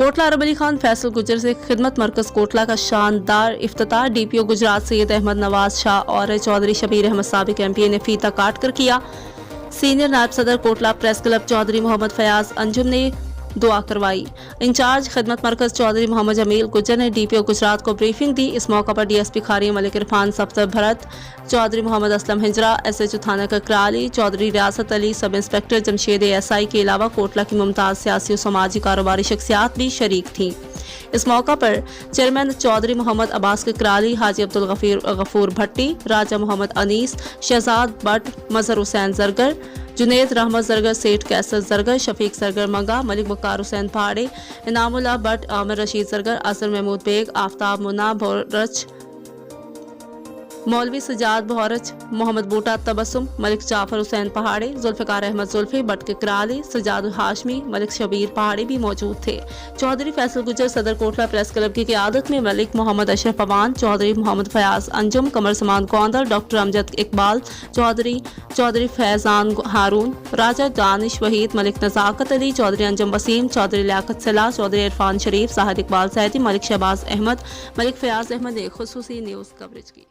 कोटला अरब अली खान फैसल गुजर से खिदमत मरकज कोटला का शानदार इफ्तिताह DPO गुजरात सैयद अहमद नवाज शाह और चौधरी शबीर अहमद साबिक MP ने फीता काट कर किया। सीनियर नायब सदर कोटला प्रेस क्लब चौधरी मोहम्मद फयाज अंजुम ने दुआ करवाई। इंचार्ज खिदमत मरकज चौधरी मोहम्मद जमील गुजर ने DPO गुजरात को ब्रीफिंग दी। इस मौका पर DSP खारी मलिक इरफान सफ्तर भरत, चौधरी मोहम्मद असलम हिजरा, SHO थाना ककराली, चौधरी रियासत Ali, sub inspector Jamshed SI के अलावा कोटला की मुमताज़ सियासी और समाजी कारोबारी शख्सियात भी शरीक थीं। इस मौका पर चेयरमैन चौधरी मोहम्मद अब्बास ककराली, हाजी अब्दुल गफूर भट्टी, राजा मोहम्मद अनीस, शहजाद बट, मजहर हुसैन जरगर, जुनेद रहमत जरगर, सेठ कैसर जरगर, शफीक जरगर मंगा, मलिक वकार हुसैन पहाड़े, इनामुल्लाह बट, आमिर रशीद जरगर, असर महमूद बेग, आफ्ताब मुन्ना भौरच, मौलवी सजाद बहरच, मोहम्मद बूटा तबस्सुम, मलिक जाफर हुसैन पहाड़े, जुल्फ़िकार अहमद जुल्फ़ी बट ककराली, सजाद हाशमी, मलिक शबीर पहाड़ी भी मौजूद थे। चौधरी फैसल गुजर सदर कोटला प्रेस क्लब की क़यादत में मलिक मोहम्मद अशरफ पवान, चौधरी मोहम्मद फयाज अंजुम, कमर समान कौंदर, डॉक्टर अमजद इकबाल चौधरी फैजान हारून, राजा दानिश वहीद, मलिक नज़ाकत अली, चौधरी अंजुम वसीम, चौधरी लियाकत सलाह, चौधरी इरफान शरीफ, साहिद इकबाल सैदी, मलिक शहबाज अहमद, मलिक फयाज अहमद ने खुसूसी न्यूज़ कवरेज की।